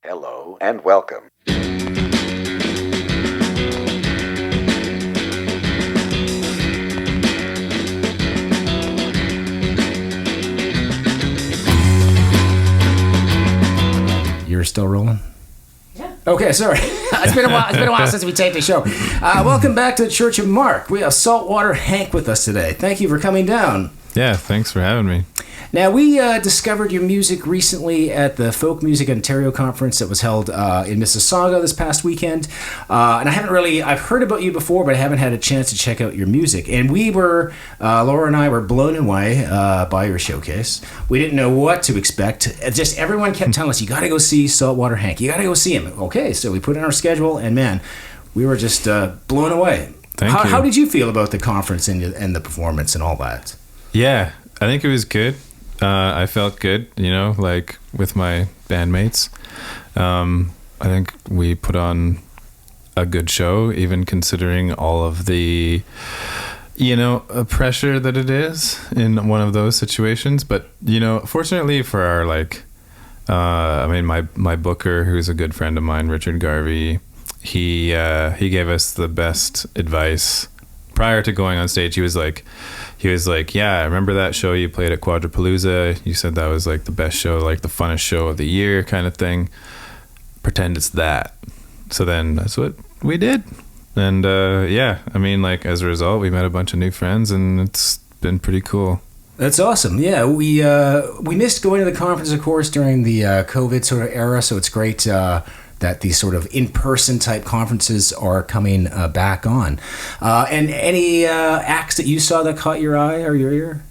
Hello and welcome. You're still rolling? Yeah. Okay, sorry. It's been a while. It's been a while since we taped the show. Welcome back to the Church of Mark. We have Saltwater Hank with us today. Thank you for coming down. Yeah, thanks for having me. Now, we discovered your music recently at the Folk Music Ontario conference that was held in Mississauga this past weekend. And I've heard about you before, but I haven't had a chance to check out your music. And Laura and I were blown away by your showcase. We didn't know what to expect. Just everyone kept telling us, you got to go see Saltwater Hank. You got to go see him. Okay, so we put it in our schedule, and man, we were just blown away. Thank you. How did you feel about the conference and the performance and all that? Yeah, I think it was good. I felt good, like with my bandmates. I think we put on a good show, even considering all of the, pressure that it is in one of those situations. But, fortunately for our, my booker, who's a good friend of mine, Richard Garvey, he gave us the best advice prior to going on stage. He was like, yeah, I remember that show you played at Quadripalooza. You said that was like the best show, like the funnest show of the year kind of thing. Pretend it's that. So then that's what we did. And as a result, we met a bunch of new friends, and it's been pretty cool. That's awesome. Yeah, we missed going to the conference, of course, during the COVID sort of era, so it's great that these sort of in-person type conferences are coming back on. And any acts that you saw that caught your eye or your ear?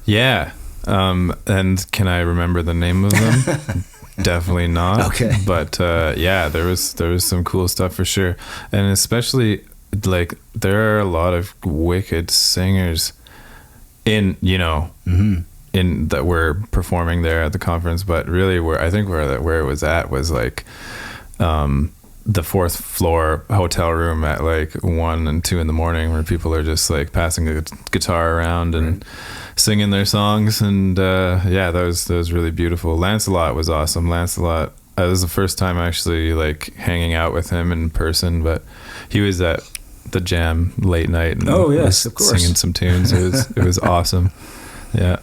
Yeah. And can I remember the name of them? Definitely not. Okay. But there was some cool stuff for sure. And especially, there are a lot of wicked singers in that were performing there at the conference, but really where it was at was the fourth floor hotel room at 1 and 2 in the morning, where people are just passing a guitar around and singing their songs. And that was really beautiful. Lancelot was awesome. Lancelot, it was the first time actually hanging out with him in person, but he was at the Jam late night and of course, singing some tunes. It was awesome. Yeah.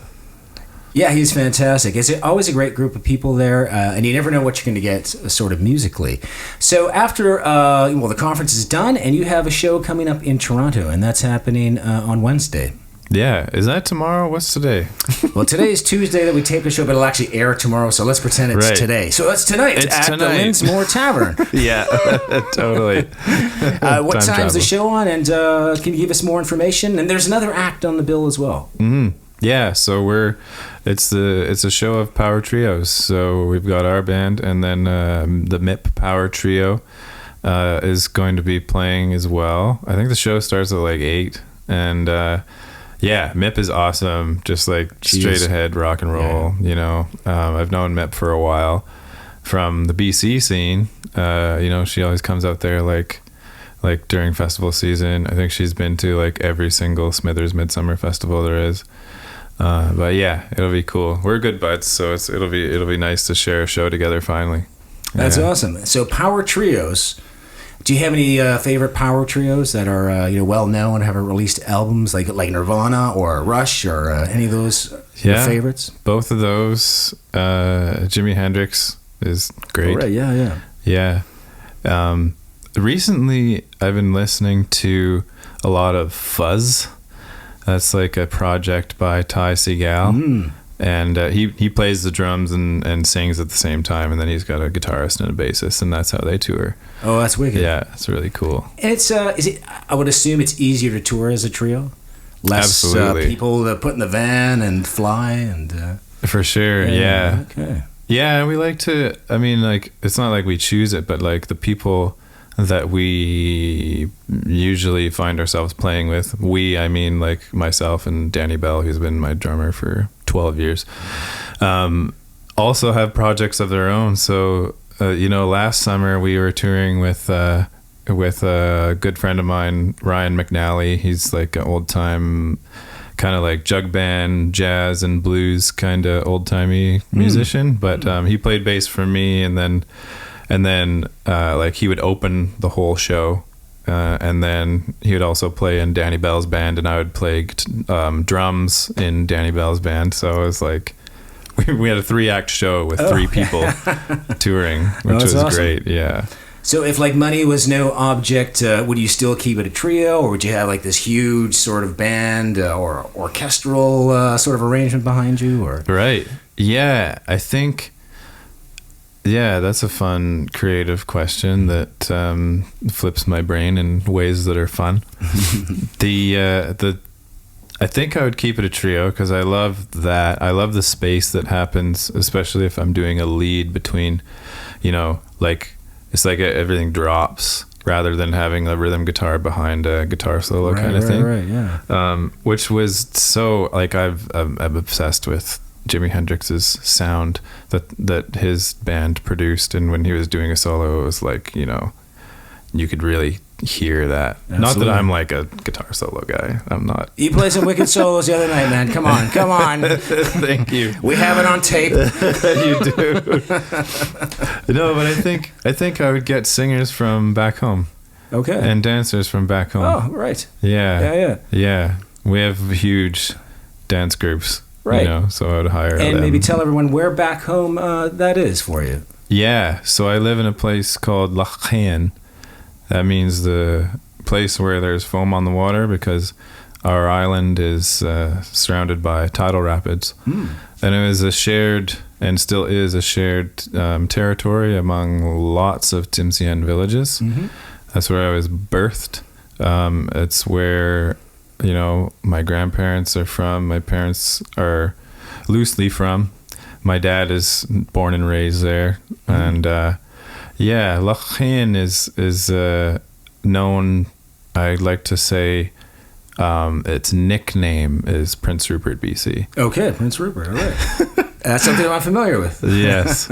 Yeah, he's fantastic. It's always a great group of people there, and you never know what you're going to get sort of musically. So after, the conference is done, and you have a show coming up in Toronto, and that's happening on Wednesday. Yeah. Is that tomorrow? What's today? Well, today is Tuesday that we tape the show, but it'll actually air tomorrow, so let's pretend it's today. So that's tonight at the Linsmore Tavern. Yeah, totally. What time's the show on, and can you give us more information? And there's another act on the bill as well. Mm-hmm. Yeah, so it's a show of power trios. So we've got our band, and then the MIP Power Trio is going to be playing as well. I think the show starts at 8, and MIP is awesome. Just straight ahead rock and roll. Yeah. I've known MIP for a while from the BC scene. She always comes out there during festival season. I think she's been to every single Smithers Midsummer Festival there is. But yeah, it'll be cool. We're good buds, so it'll be nice to share a show together finally. That's awesome. So power trios. Do you have any favorite power trios that are well known and have released albums like Nirvana or Rush or any of those favorites? Both of those. Jimi Hendrix is great. Oh, right, yeah. Yeah. Recently, I've been listening to a lot of Fuzz. That's a project by Ty Segall. And he plays the drums and sings at the same time, and then he's got a guitarist and a bassist, and that's how they tour. Oh, that's wicked. Yeah, it's really cool. And it's I would assume it's easier to tour as a trio? Less people to put in the van and fly and... For sure, yeah. Okay. Yeah, we like to, it's not like we choose it, but the people that we usually find ourselves playing with, myself and Danny Bell, who's been my drummer for 12 years, also have projects of their own. So last summer we were touring with a good friend of mine, Ryan McNally. He's an old time kind of like jug band, jazz and blues kind of old timey musician. But he played bass for me, and then like he would open the whole show. And then he would also play in Danny Bell's band, and I would play drums in Danny Bell's band. So it was like we had a 3-act show with 3 people touring, which was awesome. Great. Yeah. So if like money was no object, would you still keep it a trio, or would you have like this huge sort of band or orchestral sort of arrangement behind you? Or right? Yeah, I think. Yeah, that's a fun, creative question that flips my brain in ways that are fun. I think I would keep it a trio because I love that. I love the space that happens, especially if I'm doing a lead between, like it's like everything drops rather than having a rhythm guitar behind a guitar solo kind of thing. Right, yeah. Which was so like I'm obsessed with Jimi Hendrix's sound that his band produced, and when he was doing a solo, it was like you could really hear that. Absolutely. Not that I'm like a guitar solo guy. I'm not. You played some wicked solos the other night, man. Come on. Thank you. We have it on tape. You do. No, but I think I would get singers from back home. Okay. And dancers from back home. Oh, right. Yeah. We have huge dance groups. Right. So I would hire them. And maybe tell everyone where back home that is for you. Yeah. So I live in a place called Lachén. That means the place where there's foam on the water, because our island is surrounded by tidal rapids. And it was a shared, and still is a shared territory among lots of Tsimshian villages. That's where I was birthed. It's where my grandparents are from. My parents are loosely from. My dad is born and raised there. And Lachén is known, I'd like to say, its nickname is Prince Rupert, BC. Okay, Prince Rupert, all right. That's something I'm familiar with. Yes.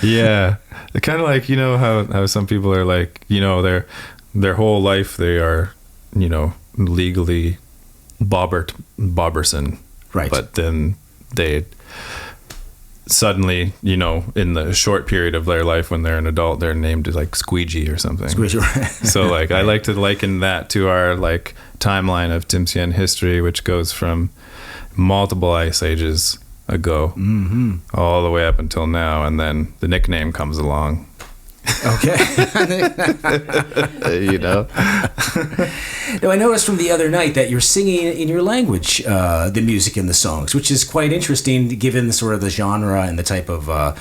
Yeah. Kind of like, how some people are like, their whole life they are, legally Bobberson. Right. But then they suddenly, in the short period of their life when they're an adult, they're named like Squeegee or something. Squeegee, right. So like I like to liken that to our like timeline of Tsimshian history, which goes from multiple ice ages ago all the way up until now, and then the nickname comes along. Okay. Now, I noticed from the other night that you're singing in your language, the music in the songs, which is quite interesting given the sort of the genre and the type of, a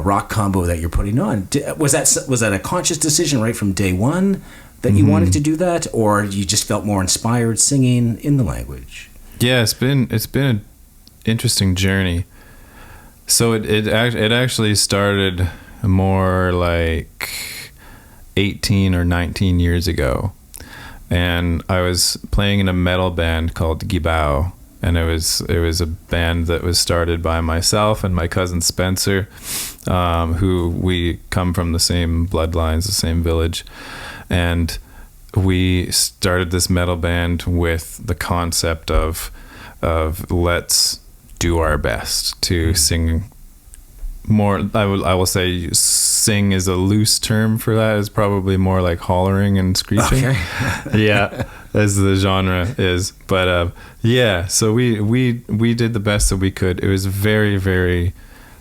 rock combo that you're putting on. Was that a conscious decision right from day one that you wanted to do that, or you just felt more inspired singing in the language? Yeah, it's been an interesting journey. So it actually started more like 18 or 19 years ago, and I was playing in a metal band called Gitga'at, and it was a band that was started by myself and my cousin Spencer, who we come from the same bloodlines, the same village, and we started this metal band with the concept of let's do our best to sing more. I will say sing is a loose term for that. It's probably more like hollering and screeching. Okay. Yeah, as the genre is. But so we did the best that we could. It was very, very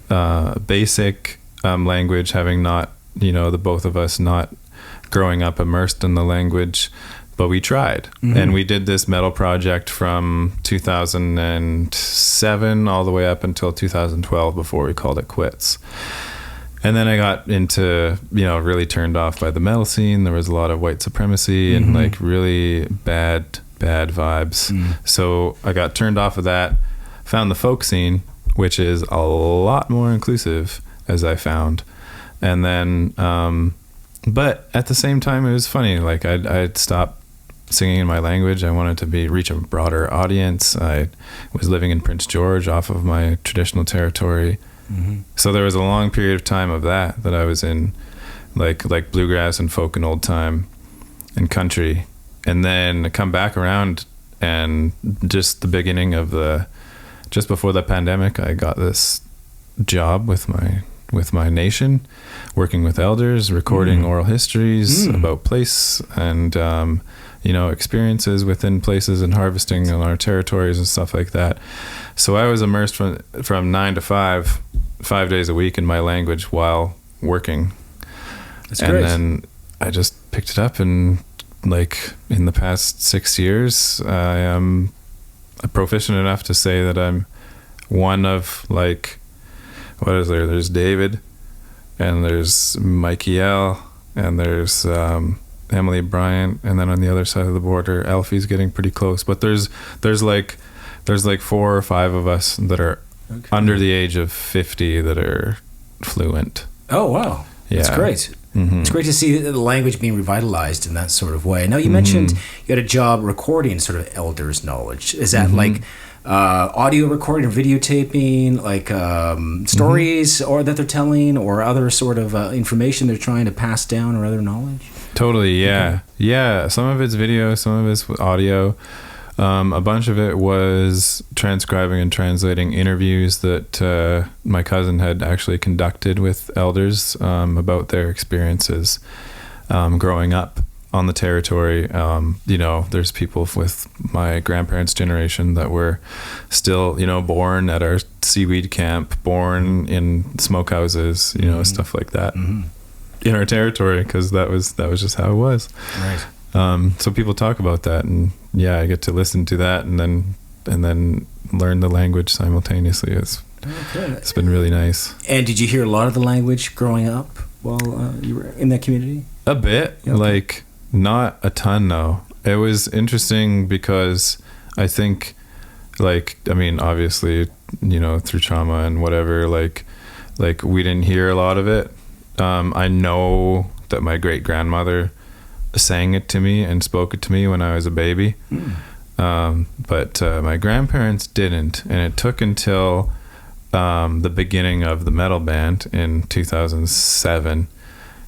basic language, having not, the both of us not growing up immersed in the language. But we tried, and we did this metal project from 2007 all the way up until 2012 before we called it quits. And then I got into, really turned off by the metal scene. There was a lot of white supremacy and like really bad vibes. So I got turned off of that, found the folk scene, which is a lot more inclusive, as I found. And then, but at the same time, it was funny. Like I'd stopped singing in my language. I wanted to reach a broader audience. I was living in Prince George off of my traditional territory. So there was a long period of time of that I was in like bluegrass and folk and old time and country. And then I come back around and just the beginning of just before the pandemic, I got this job with my nation, working with elders, recording oral histories about place and experiences within places and harvesting on our territories and stuff like that. So I was immersed from 9 to 5 days a week in my language while working. That's great. And then I just picked it up, and like in the past 6 years, I am proficient enough to say that I'm one of like, what is there? There's David, and there's Michael, and there's Emily Bryant, and then on the other side of the border, Alfie's getting pretty close. But there's like 4 or 5 of us that are under the age of 50 that are fluent. Oh wow, yeah. That's great. It's great to see the language being revitalized in that sort of way. Now, you mentioned you had a job recording sort of elders' knowledge. Is that like audio recording or videotaping, like stories or that they're telling, or other sort of information they're trying to pass down, or other knowledge? Totally, yeah. Okay. Yeah, some of it's video, some of it's audio. A bunch of it was transcribing and translating interviews that my cousin had actually conducted with elders about their experiences growing up on the territory. There's people with my grandparents' generation that were still, born at our seaweed camp, born in smokehouses, stuff like that in our territory, because that was just how it was. Right. So people talk about that, and yeah, I get to listen to that and then learn the language simultaneously. It's been really nice. And did you hear a lot of the language growing up while you were in that community? A bit, like not a ton though. It was interesting because I think, obviously, through trauma and whatever, like we didn't hear a lot of it. I know that my great grandmother sang it to me and spoke it to me when I was a baby. But my grandparents didn't, and it took until the beginning of the metal band in 2007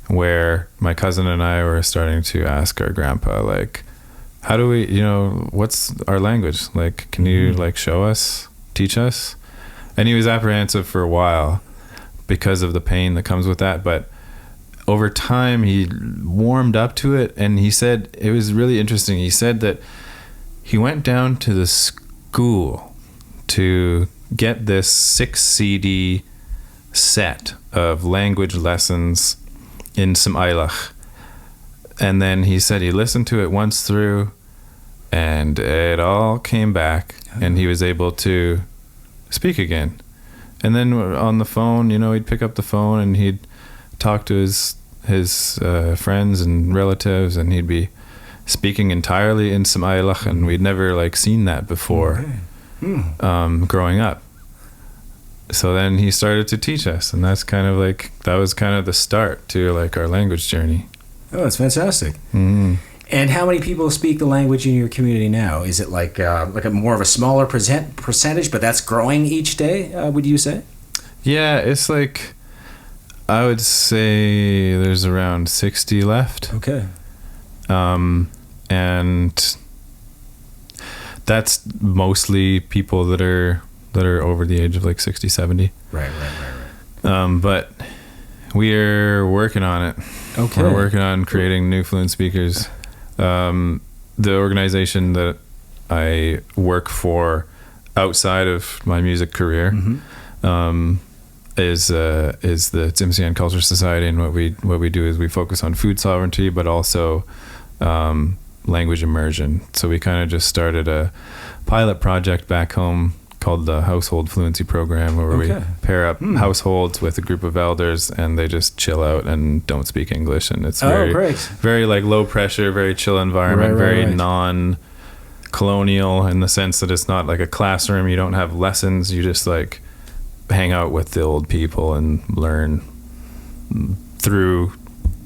where my cousin and I were starting to ask our grandpa, like, how do we, what's our language? Like, can you show us, teach us? And he was apprehensive for a while because of the pain that comes with that, but over time he warmed up to it, and he said it was really interesting. He said that he went down to the school to get this 6 CD set of language lessons in Tsimshian, and then he said he listened to it once through and it all came back, and he was able to speak again. And then on the phone, he'd pick up the phone and he'd talk to his friends and relatives, and he'd be speaking entirely in Tsimshian, and we'd never seen that before growing up. So then he started to teach us, and that's kind of that was kind of the start to our language journey. Oh, that's fantastic. And how many people speak the language in your community now? Is it like a more of a smaller percentage, but that's growing each day, would you say? Yeah, it's I would say there's around 60 left. Okay. And that's mostly people that are over the age of 60, 70. Right. But we're working on it. Okay. We're working on creating new fluent speakers. The organization that I work for outside of my music career is the Tsimshian Culture Society, and what we do is we focus on food sovereignty, but also language immersion. So we kind of just started a pilot project back home called the Household Fluency Program, where we pair up households with a group of elders, and they just chill out and don't speak English, and it's very low pressure, very chill environment, very non-colonial in the sense that it's not like a classroom. You don't have lessons. You just hang out with the old people and learn through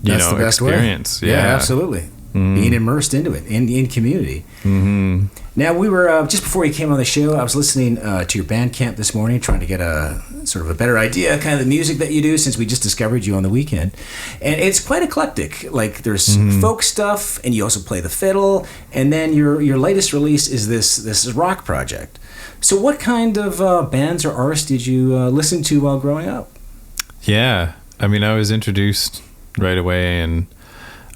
experience. Yeah, absolutely. being immersed into it in community. Mm-hmm. Now, we were just before you came on the show, I was listening to your Bandcamp this morning, trying to get a sort of a better idea, kind of the music that you do, since we just discovered you on the weekend. And it's quite eclectic. Like, there's folk stuff, and you also play the fiddle, and then your latest release is this rock project. So what kind of bands or artists did you listen to while growing up? Yeah, I mean, I was introduced right away, and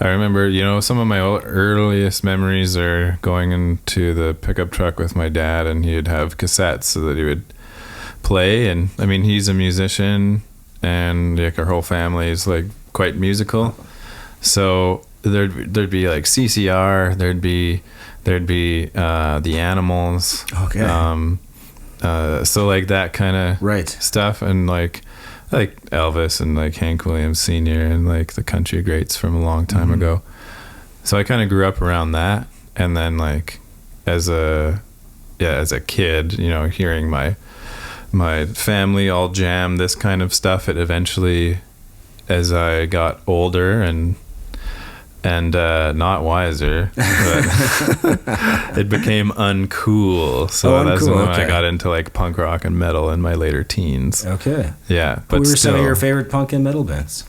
I remember, some of my earliest memories are going into the pickup truck with my dad, and he'd have cassettes so that he would play. And I mean, he's a musician, and like our whole family is like quite musical. So there'd be like CCR, there'd be the Animals. Okay. So like that kind of stuff, and like Elvis and like Hank Williams Sr. and like the country greats from a long time ago. So I kind of grew up around that, and then like as a kid, hearing my family all jam this kind of stuff, it eventually, as I got older and not wiser, but it became uncool. So that's when I got into like punk rock and metal in my later teens. Okay. Yeah. But who were some of your favorite punk and metal bands?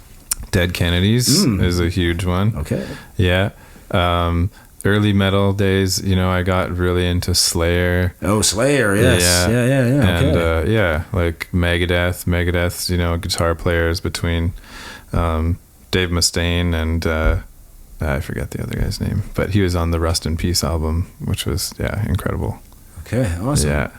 Dead Kennedys is a huge one. Okay. Yeah. Early metal days, I got really into Slayer. Oh, Slayer, yes. Yeah. Okay. And like Megadeth, guitar players between Dave Mustaine and I forget the other guy's name, but he was on the Rust in Peace album, which was incredible. Okay, awesome. Yeah,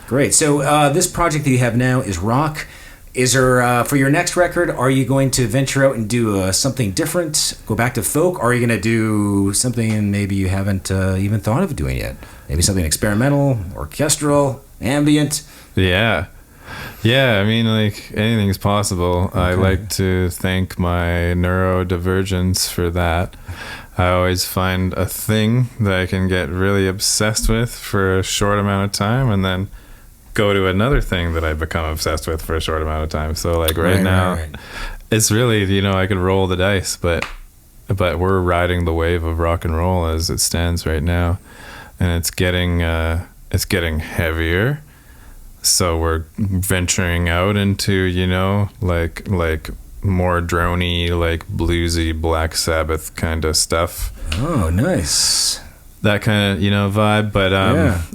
great. So this project that you have now is rock. Is there for your next record? Are you going to venture out and do something different? Go back to folk? Or are you going to do something maybe you haven't even thought of doing yet? Maybe something experimental, orchestral, ambient. Yeah. I mean, like, anything's possible. Okay. I like to thank my neurodivergence for that. I always find a thing that I can get really obsessed with for a short amount of time, and then go to another thing that I become obsessed with for a short amount of time. So like right now, it's really, I could roll the dice, but we're riding the wave of rock and roll as it stands right now, and it's getting heavier. So we're venturing out into, like more droney, like bluesy Black Sabbath kind of stuff. Oh, nice. That kind of, vibe. But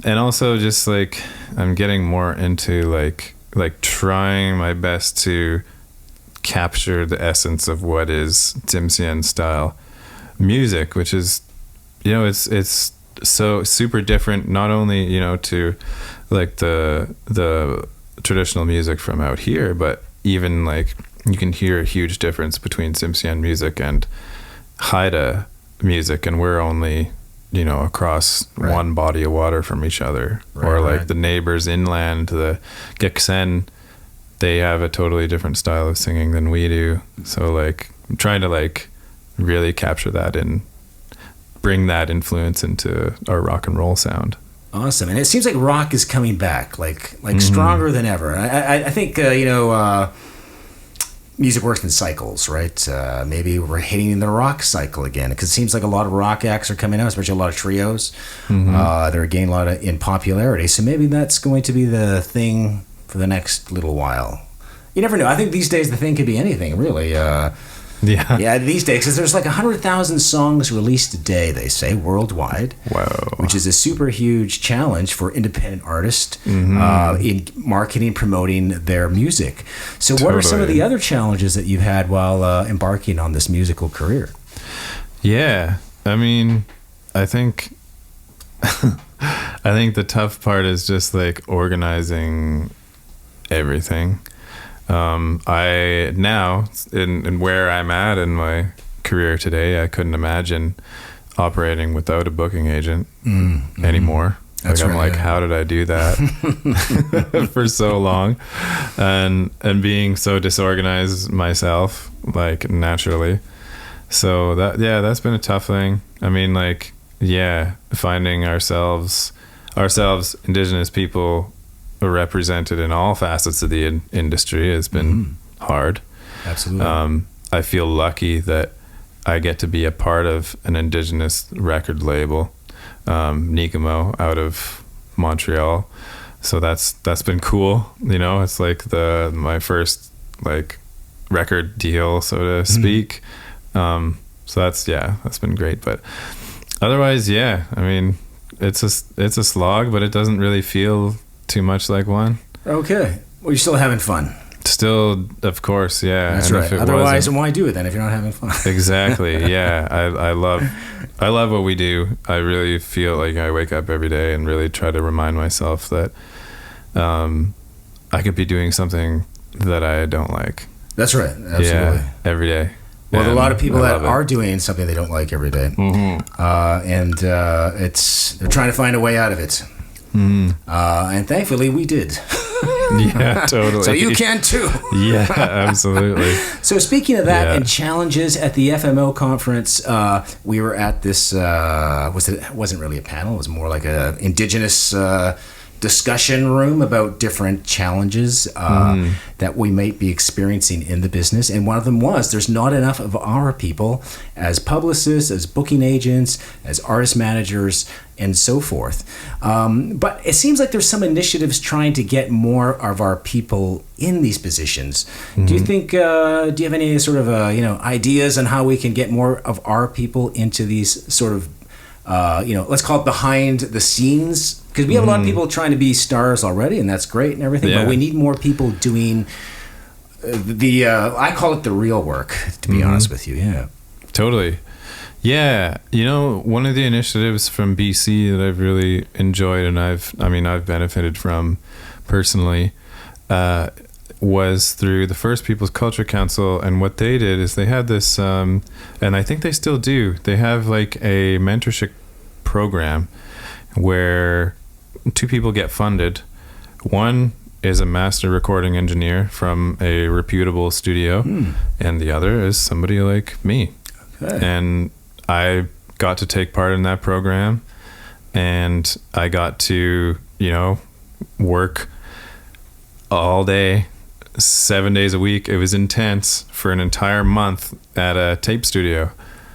and also just like I'm getting more into like trying my best to capture the essence of what is Tsimshian style music, which is, it's so super different, not only, to like the traditional music from out here, but even like you can hear a huge difference between Tsimshian music and Haida music, and we're only across one body of water from each other, or like the neighbors inland, the Gitga'at, they have a totally different style of singing than we do. So like I'm trying to like really capture that and bring that influence into our rock and roll sound. Awesome. And it seems like rock is coming back, like stronger than ever. I think, music works in cycles, right? Maybe we're hitting the rock cycle again, because it seems like a lot of rock acts are coming out, especially a lot of trios. They're gaining a lot in popularity. So maybe that's going to be the thing for the next little while. You never know. I think these days the thing could be anything, really. Yeah, these days, because there's like 100,000 songs released a day, they say, worldwide. Wow. Which is a super huge challenge for independent artists in marketing, promoting their music. So what are some of the other challenges that you've had while embarking on this musical career? Yeah, I mean, I think the tough part is just like organizing everything. I now in where I'm at in my career today, I couldn't imagine operating without a booking agent anymore. That's I'm like, how did I do that for so long, and being so disorganized myself, like naturally. So that's been a tough thing. I mean, like, finding ourselves indigenous people represented in all facets of the industry has been hard. Absolutely. I feel lucky that I get to be a part of an indigenous record label, Nikamo, out of Montreal. So that's been cool. You know, it's like my first like record deal, so to speak. So that's been great. But otherwise, yeah, I mean, it's a slog, but it doesn't really feel too much like one. Okay. Well, you're still having fun. Still, of course, yeah. That's right. Otherwise, why do it then if you're not having fun? Exactly. Yeah. I love what we do. I really feel like I wake up every day and really try to remind myself that I could be doing something that I don't like. That's right. Absolutely. Yeah, every day. Well, a lot of people that are doing something they don't like every day. And they're trying to find a way out of it. And thankfully we did. Yeah, totally. So you can too. Yeah, absolutely. So speaking of that and challenges at the FMO conference, we were at this, it wasn't really a panel, it was more like a indigenous discussion room about different challenges that we might be experiencing in the business. And one of them was there's not enough of our people as publicists, as booking agents, as artist managers, and so forth. But it seems like there's some initiatives trying to get more of our people in these positions. Do you think, do you have any sort of, ideas on how we can get more of our people into these sort of, let's call it behind the scenes? Because we have a lot of people trying to be stars already, and that's great and everything, but we need more people doing I call it the real work, to be honest with you. Yeah. Totally. Yeah. One of the initiatives from BC that I've really enjoyed and I've benefited from personally, was through the First Peoples Culture Council. And what they did is they had this, and I think they still do, they have like a mentorship program where two people get funded. One is a master recording engineer from a reputable studio, and the other is somebody like me. Okay. And I got to take part in that program, and I got to, work all day, 7 days a week. It was intense for an entire month at a tape studio.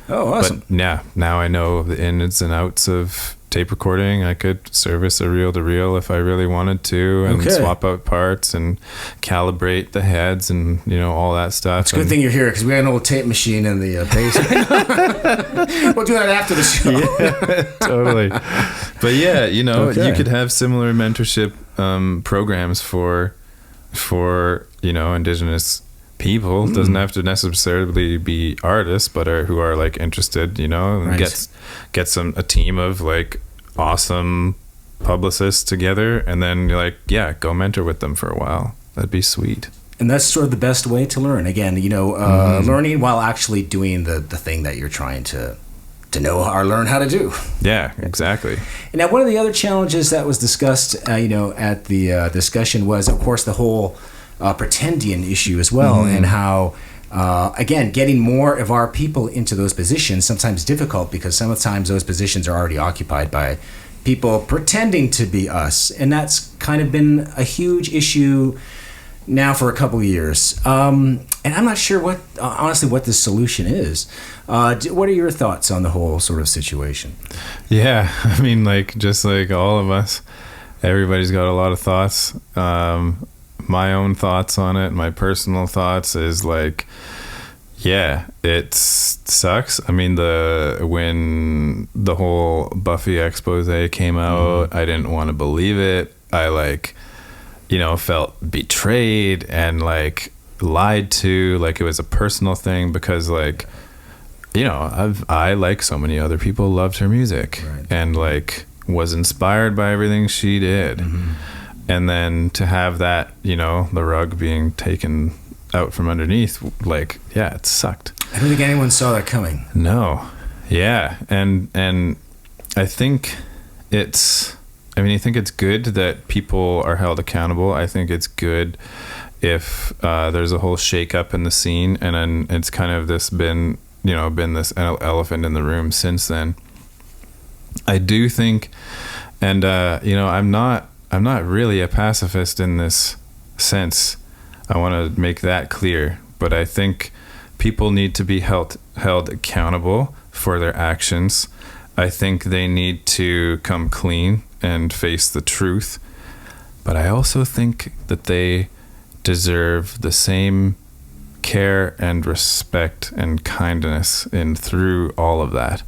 Oh, awesome. But yeah, now I know the ins and outs of tape recording. I could service a reel-to-reel if I really wanted to, and swap out parts and calibrate the heads and all that stuff. It's a good thing you're here because we got an old tape machine in the basement. We'll do that after the show. Yeah, totally. But yeah, you could have similar mentorship programs for indigenous people. Doesn't have to necessarily be artists, but who are like interested, and get a team of like awesome publicists together, and then you're like, go mentor with them for a while. That'd be sweet. And that's sort of the best way to learn. Again, learning while actually doing the thing that you're trying to know or learn how to do. Yeah, exactly. And now one of the other challenges that was discussed, at the discussion was, of course, the whole pretendian issue as well, and how again, getting more of our people into those positions sometimes difficult because sometimes those positions are already occupied by people pretending to be us, and that's kind of been a huge issue now for a couple of years. And I'm not sure honestly what the solution is. What are your thoughts on the whole sort of situation? Yeah, I mean, just like all of us, everybody's got a lot of thoughts. My own thoughts on it, my personal thoughts is like, it sucks. I mean, when the whole Buffy expose came out, I didn't want to believe it. I felt betrayed and lied to, it was a personal thing because I like so many other people loved her music, right, and was inspired by everything she did. And then to have that, the rug being taken out from underneath, it sucked. I don't think anyone saw that coming. No. Yeah. And I think I think it's good that people are held accountable. I think it's good if there's a whole shake-up in the scene, and then it's kind of been this elephant in the room since then. I do think, and I'm not really a pacifist in this sense. I want to make that clear. But I think people need to be held accountable for their actions. I think they need to come clean and face the truth. But I also think that they deserve the same care and respect and kindness through all of that.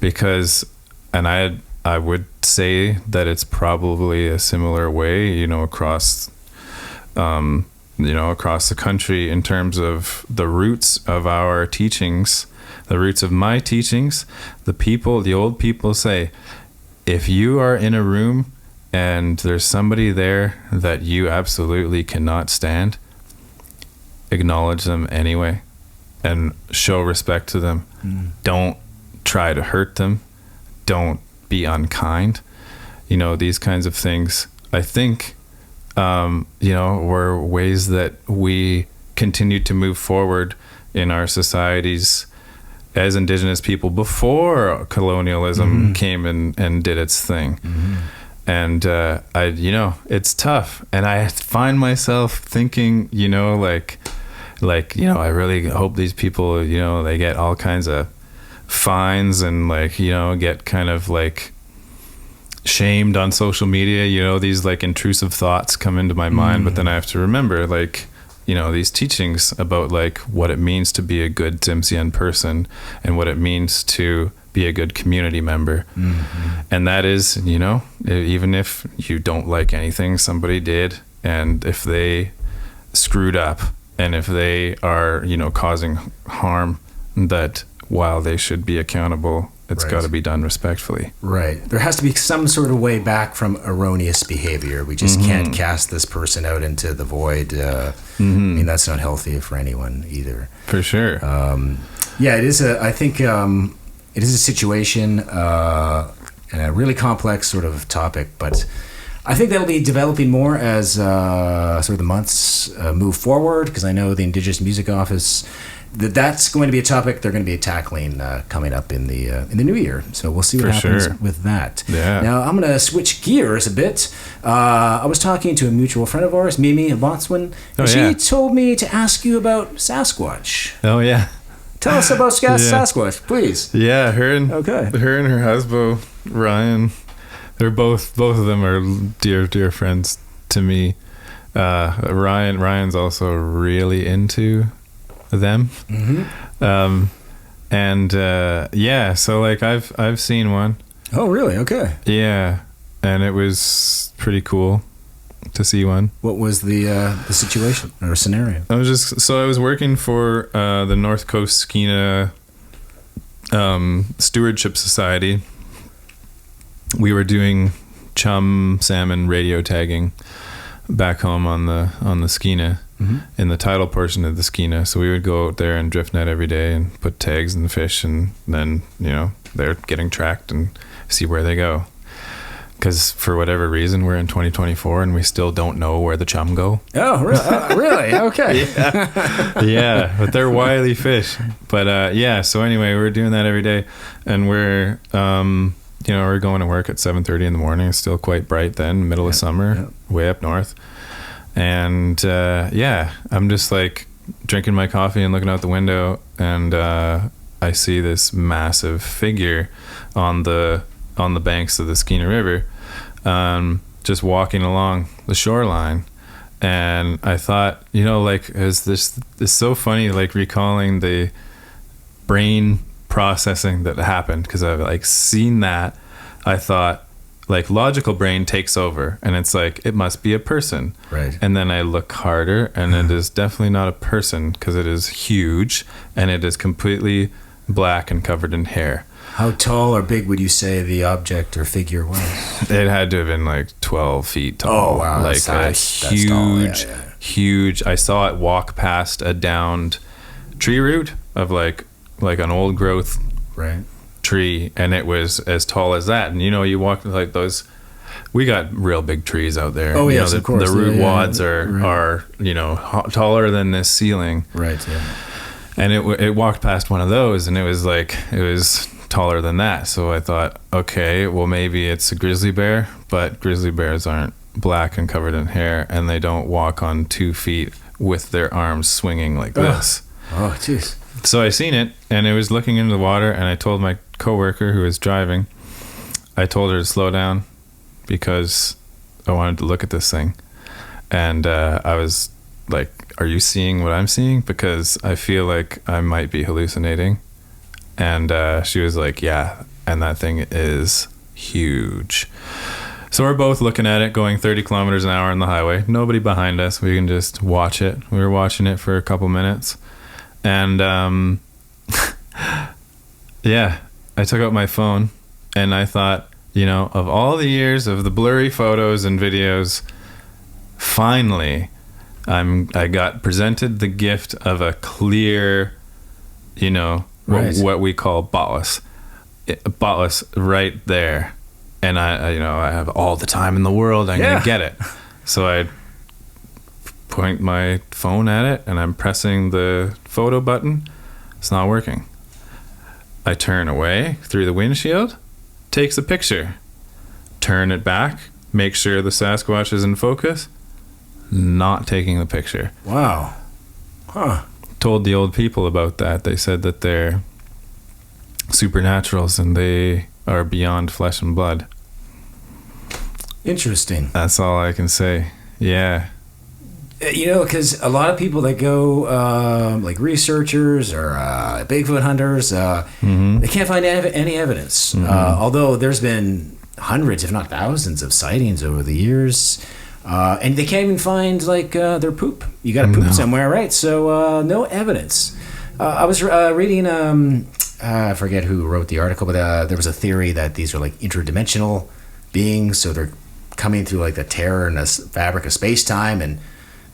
Because, and I would say that it's probably a similar way, across across the country in terms of the roots of our teachings, the roots of my teachings. The old people say, if you are in a room and there's somebody there that you absolutely cannot stand, acknowledge them anyway and show respect to them. Don't try to hurt them. Don't be unkind. These kinds of things, I think, were ways that we continue to move forward in our societies as Indigenous people before colonialism came and did its thing. And it's tough, and I find myself thinking, I really hope these people, they get all kinds of fines and get kind of shamed on social media. These intrusive thoughts come into my mind, but then I have to remember these teachings about what it means to be a good Tsimshian person and what it means to be a good community member. And that is, even if you don't like anything somebody did, and if they screwed up, and if they are, causing harm, that while they should be accountable, it's got to be done respectfully. Right. There has to be some sort of way back from erroneous behavior. We just can't cast this person out into the void. I mean, that's not healthy for anyone either. For sure. It is I think it is a situation and a really complex sort of topic, but I think that'll be developing more as sort of the months move forward, because I know the Indigenous Music Office, that's going to be a topic they're going to be tackling coming up in the new year. So we'll see what happens with that. Yeah. Now I'm going to switch gears a bit. I was talking to a mutual friend of ours, Mimi Botswan, and she told me to ask you about Sasquatch. Oh yeah. Tell us about Sasquatch, please. Yeah, her and her husband Ryan, they're both of them are dear friends to me. Ryan's also really into them. So I've seen one. Oh really? Okay. Yeah, and it was pretty cool to see one. What was the situation or scenario? I was working for the North Coast Skeena Stewardship Society. We were doing chum salmon radio tagging back home on the Skeena, in the tidal portion of the Skeena. So we would go out there and drift net every day and put tags in the fish, and then they're getting tracked and see where they go. Because for whatever reason, we're in 2024 and we still don't know where the chum go. Oh, really? Okay. Yeah, but they're wily fish. But so anyway, we're doing that every day, and we're we're going to work at 7:30 in the morning. It's still quite bright then, middle of summer, way up north. And I'm just drinking my coffee and looking out the window, and I see this massive figure on the banks of the Skeena River, just walking along the shoreline. And I thought, is this so funny, recalling the brain processing that happened, because I've seen that. I thought, logical brain takes over, and it's it must be a person. Right. And then I look harder, and it is definitely not a person, because it is huge, and it is completely black and covered in hair. How tall or big would you say the object or figure was? It had to have been 12 feet tall. Oh wow! That's huge. I saw it walk past a downed tree root of like an old growth tree, and it was as tall as that. And you walk those. We got real big trees out there. Oh yes, of course. The root wads are taller than this ceiling. Right. Yeah. And it walked past one of those, and it was taller than that. So I thought, okay, well maybe it's a grizzly bear, but grizzly bears aren't black and covered in hair, and they don't walk on 2 feet with their arms swinging like this. Oh, jeez. So I seen it, and it was looking into the water, and I told my coworker who was driving, I told her to slow down because I wanted to look at this thing. And I was like, are you seeing what I'm seeing? Because I feel like I might be hallucinating. And she was like, yeah, and that thing is huge. So we're both looking at it going 30 kilometers an hour on the highway. Nobody behind us. We can just watch it. We were watching it for a couple minutes. And yeah, I took out my phone and I thought, you know, of all the years of the blurry photos and videos, finally I got presented the gift of a clear, you know, what we call bottless right there. And I you know, I have all the time in the world. I'm going to get it. So I point my phone at it and I'm pressing the photo button. It's not working. I turn away through the windshield, takes a picture, turn it back, make sure the Sasquatch is in focus, not taking the picture. Wow. Huh. Told the old people about that. They said that they're supernaturals and they are beyond flesh and blood. Interesting. That's all I can say. Yeah. You know, because a lot of people that go, like researchers or Bigfoot hunters, they can't find any evidence. Although there's been hundreds, if not thousands, of sightings over the years. And they can't even find, like, their poop. You got to poop somewhere, right? So no evidence. I was reading, I forget who wrote the article, but there was a theory that these are, like, interdimensional beings. So they're coming through, like, the tear in the fabric of space-time, and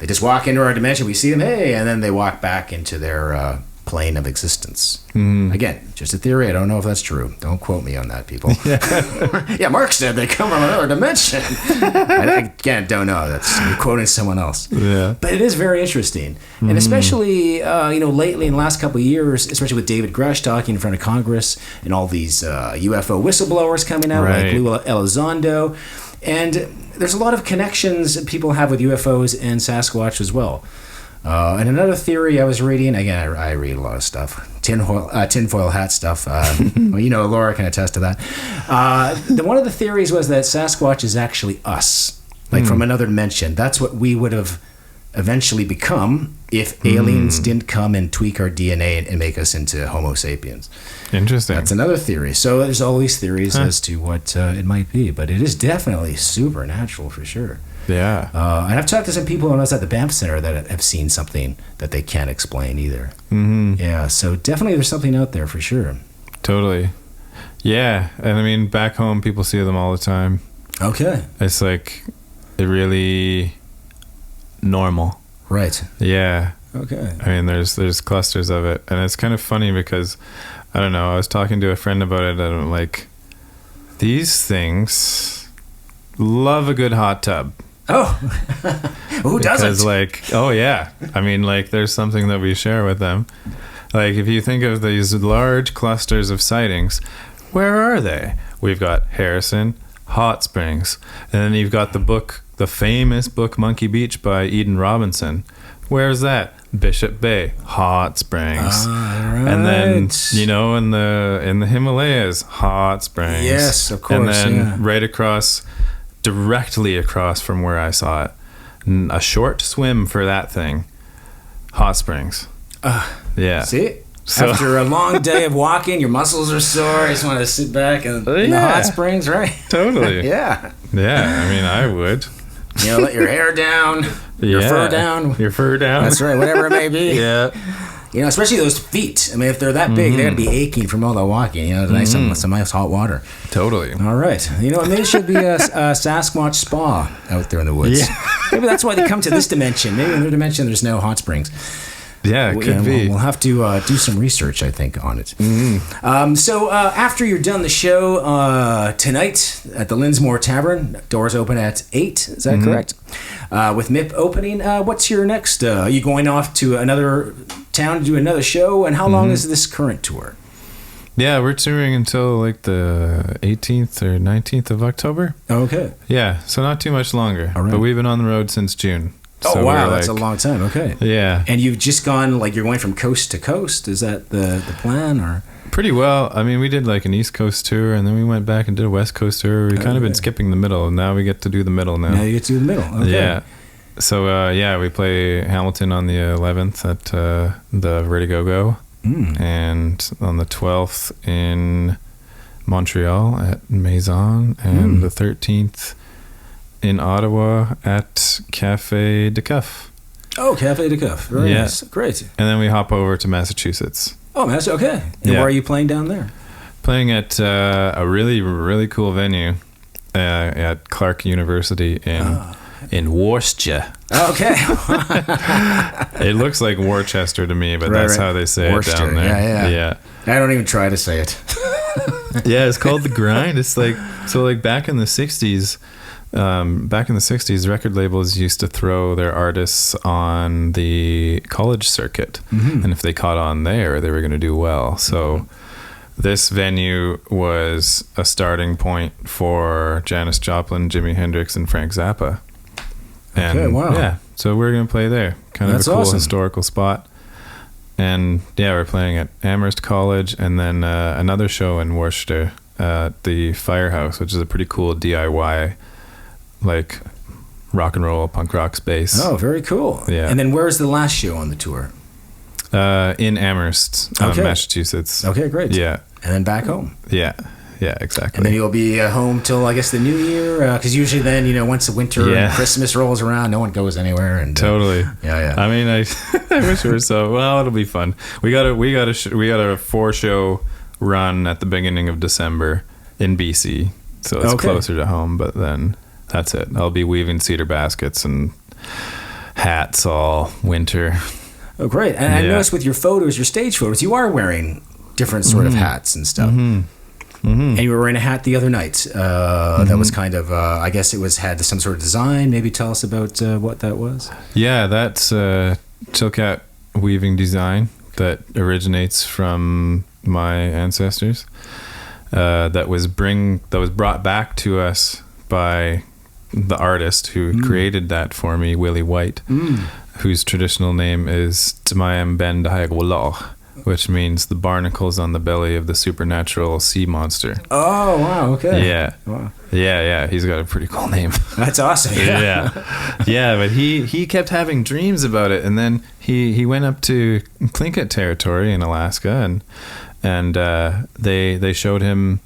they just walk into our dimension, we see them, hey, and then they walk back into their plane of existence. Again, just a theory. I don't know if that's true. Don't quote me on that, people. Yeah, Mark said they come from another dimension. I again don't know. You're quoting someone else. Yeah. But it is very interesting. And especially, you know, lately in the last couple of years, especially with David Grush talking in front of Congress and all these UFO whistleblowers coming out, like Lou Elizondo. And there's a lot of connections that people have with UFOs and Sasquatch as well. And another theory I was reading, again, I read a lot of stuff, tinfoil hat stuff. Well, you know, Laura can attest to that. One of the theories was that Sasquatch is actually us, like from another dimension. That's what we would have eventually become if aliens didn't come and tweak our DNA and make us into Homo sapiens. Interesting. That's another theory. So there's all these theories as to what it might be, but it is definitely supernatural for sure. Yeah. And I've talked to some people when I was at the Banff Center that have seen something that they can't explain either. Yeah, so definitely there's something out there for sure. Totally. Yeah, and I mean, back home, people see them all the time. Okay. It's like really normal. Right. Yeah. Okay. I mean, there's clusters of it, and it's kind of funny because, I don't know, I was talking to a friend about it, and I'm like, these things love a good hot tub. Oh, who doesn't? Because, like, oh yeah, I mean, like, there's something that we share with them. Like, if you think of these large clusters of sightings, where are they? We've got Harrison, Hot Springs, and then you've got the famous book Monkey Beach by Eden Robinson. Where's that? Bishop Bay, Hot Springs. Right. And then, you know, in the Himalayas, Hot Springs. Yes, of course. And then right across, directly across from where I saw it, a short swim for that thing, Hot Springs. Yeah. See? So, after a long day of walking, your muscles are sore. You just want to sit back in the hot springs, right? Totally. Yeah. Yeah, I mean, I would. You know, let your hair down, your fur down. Your fur down. That's right, whatever it may be. Yeah. You know, especially those feet. I mean, if they're that big, they're going to be aching from all the walking. You know, some nice hot water. Totally. All right. You know, maybe it should be a Sasquatch spa out there in the woods. Yeah. Maybe that's why they come to this dimension. Maybe in their dimension there's no hot springs. Yeah, it could be. We'll have to do some research, I think, on it. So after you're done the show tonight at the Linsmore Tavern, doors open at 8, is that correct? With MIP opening, what's your next? Are you going off to another town to do another show? And how long is this current tour? Yeah, we're touring until like the 18th or 19th of October. Okay. Yeah, so not too much longer. All right. But we've been on the road since June. Oh, So wow, we're that's a like- long time. Okay. Yeah, And you've just gone, like, you're going from coast to coast? Is that the plan, or? pretty well. I mean, we did like an East Coast tour, and then we went back and did a West Coast tour. We kind of been Okay. skipping the middle, and now we get to do the middle now. Now you get to the middle. Okay. Yeah. So we play Hamilton on the 11th at the Vertigo, and on the 12th in Montreal at Maison, and the 13th in Ottawa at Café de Cuff. Oh, Café de Cuff. Very Yeah. nice. Great. And then we hop over to Massachusetts. Oh, that's okay. And Yeah. where are you playing down there? Playing at a really, really cool venue at Clark University in Worcester. Okay. It looks like Worcester to me, but Right, that's right. how they say Worcester, it down there. yeah. I don't even try to say it. Yeah, it's called The Grind. It's like, so like back in the 60s, record labels used to throw their artists on the college circuit. And if they caught on there, they were going to do well. So this venue was a starting point for Janis Joplin, Jimi Hendrix, and Frank Zappa. And Okay, wow. yeah, so we're going to play there. Kind of That's a cool awesome. historical spot. And yeah, we're playing at Amherst College, and then another show in Worcester at the Firehouse, which is a pretty cool DIY, like rock and roll, punk rock space. Oh, very cool. Yeah. And then where's the last show on the tour? In Amherst, Okay. Massachusetts. Okay, great. Yeah, And then back home. yeah, exactly. And then you'll be home till, I guess, the new year? Because usually then, once the winter Yeah. and Christmas rolls around, no one goes anywhere. And Totally. Yeah. I mean, I wish it were so. Well, it'll be fun. We got a 4-show run at the beginning of December in BC, so it's Okay. closer to home. But then that's it. I'll be weaving cedar baskets and hats all winter. Oh, great. And I Yeah. noticed with your photos, your stage photos, you are wearing different sort of hats and stuff. Mm-hmm. And you were wearing a hat the other night. That was kind of, I guess it had some sort of design. Maybe tell us about what that was. Yeah, that's Chilkat weaving design that originates from my ancestors. That was brought back to us by the artist who created that for me, Willie White, whose traditional name is Tsimshian Ben Dahagwaloch, which means the barnacles on the belly of the supernatural sea monster. Oh, wow. Okay. Yeah. Wow. Yeah. He's got a pretty cool name. That's awesome. Yeah. But he kept having dreams about it, and then he went up to Tlingit territory in Alaska, and they showed him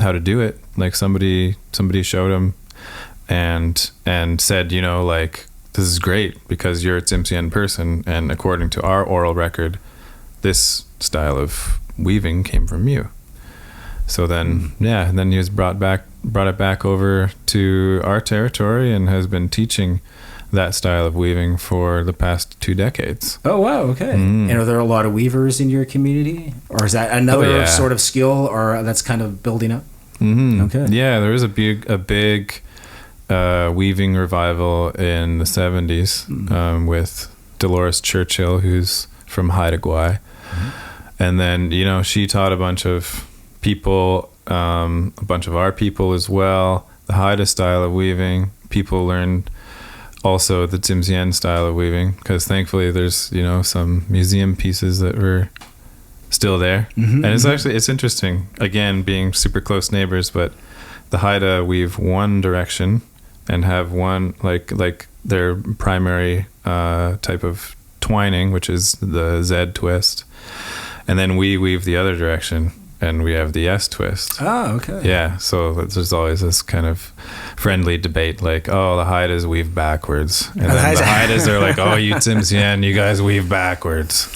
how to do it. Like somebody showed him and said, like, this is great because you're a Tsimshian person, and according to our oral record, this style of weaving came from you. So then, and then he was brought it back over to our territory and has been teaching that style of weaving for the past 2 decades. Oh, wow. Okay. And are there a lot of weavers in your community? Or is that another sort of skill or that's kind of building up? Mm-hmm. Okay. Yeah, there was a big weaving revival in the 70s with Dolores Churchill, who's from Haida Gwaii. And then, she taught a bunch of people, a bunch of our people as well, the Haida style of weaving. People learned also the Tsimshian style of weaving because thankfully there's, some museum pieces that were still there. And it's interesting, again, being super close neighbors, but the Haida weave one direction and have one, like their primary type of twining, which is the Z twist. And then we weave the other direction and we have the S twist. Oh, okay. Yeah, so there's always this kind of friendly debate, like, oh, the Haidas weave backwards, and then the Haidas are like, oh, you Tsimshian, you guys weave backwards.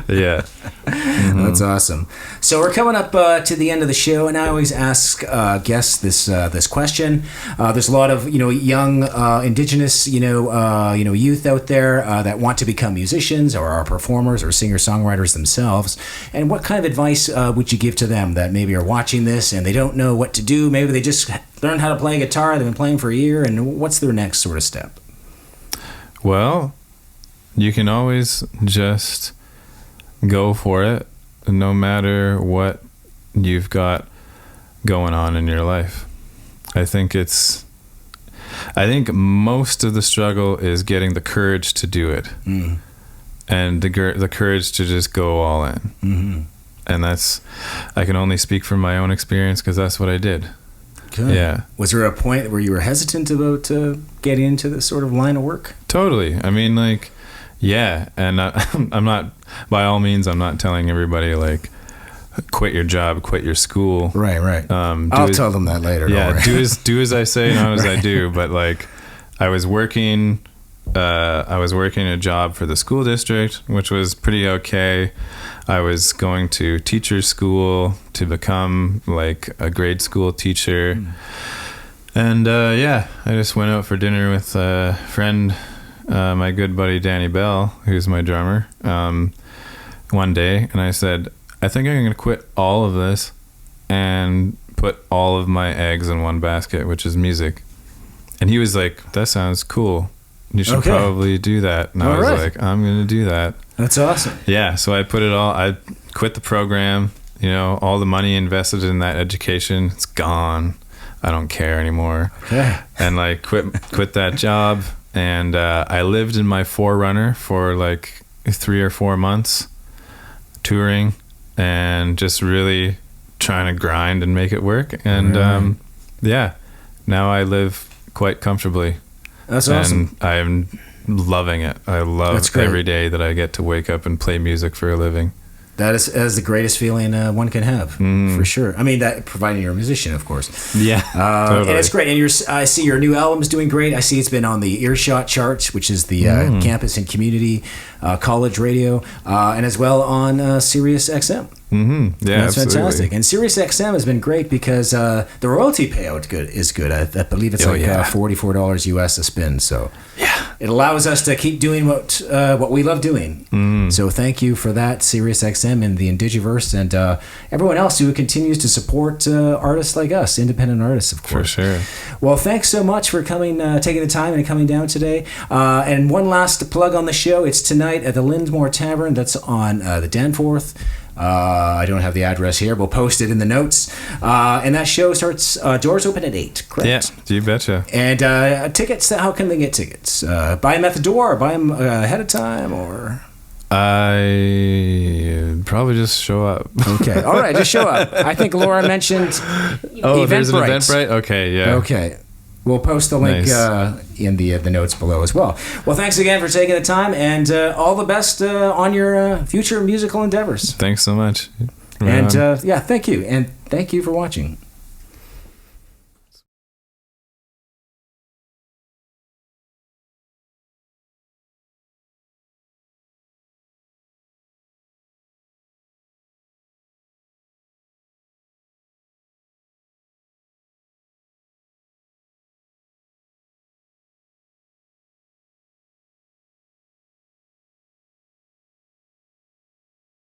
Yeah, That's awesome. So we're coming up to the end of the show, and I always ask guests this question. There's a lot of young Indigenous youth out there that want to become musicians or are performers or singer-songwriters themselves. And what kind of advice would you give to them that maybe are watching this and they don't know what to do? Maybe they just learned how to play guitar. They've been playing for a year, and what's their next sort of step? Well, you can always just go for it, no matter what you've got going on in your life. I think it's I think most of the struggle is getting the courage to do it, and the courage to just go all in. Mm-hmm. And I can only speak from my own experience because that's what I did. Good. Yeah. Was there a point where you were hesitant about getting into this sort of line of work? Totally. I mean, like, yeah. And I'm not, by all means, I'm not telling everybody, like, quit your job, quit your school. Right. I'll tell them that later. Yeah. Do as I say, not as I do. But, like, I was working a job for the school district, which was pretty okay. I was going to teacher school to become like a grade school teacher. And I just went out for dinner with a friend, my good buddy Danny Bell, who's my drummer, one day. And I said, I think I'm going to quit all of this and put all of my eggs in one basket, which is music. And he was like, that sounds cool. You should probably do that. And I was like, I'm going to do that. That's awesome. Yeah. So I quit the program, all the money invested in that education, it's gone. I don't care anymore. Okay. And like quit that job. And I lived in my 4Runner for like 3 or 4 months touring and just really trying to grind and make it work. And now I live quite comfortably. That's awesome. And I'm loving it. I love every day that I get to wake up and play music for a living. That is the greatest feeling one can have, for sure. I mean, that providing you're a musician, of course. Yeah, totally. And it's great. And I see your new album is doing great. I see it's been on the Earshot charts, which is the campus and community college radio, and as well on Sirius XM. Mm-hmm. Yeah, that's absolutely. fantastic. And Sirius XM has been great because the royalty payout is good. I believe it's $44 US a spin. So it allows us to keep doing what we love doing. So thank you for that, Sirius XM and the Indigiverse, and everyone else who continues to support artists like us, independent artists, of course. For sure. Well, thanks so much for coming, taking the time and coming down today. And one last plug on the show. It's tonight at the Linsmore Tavern. That's on the Danforth. I don't have the address here. We'll post it in the notes. And that show starts, doors open at 8, correct? Yeah, you betcha. And tickets, how can they get tickets? Buy them at the door, or buy them ahead of time, or? I probably just show up. Okay, all right, just show up. I think Laura mentioned there's an Eventbrite? Okay, yeah. Okay. We'll post the link in the notes below as well. Well, thanks again for taking the time, and all the best on your future musical endeavors. Thanks so much. And thank you. And thank you for watching.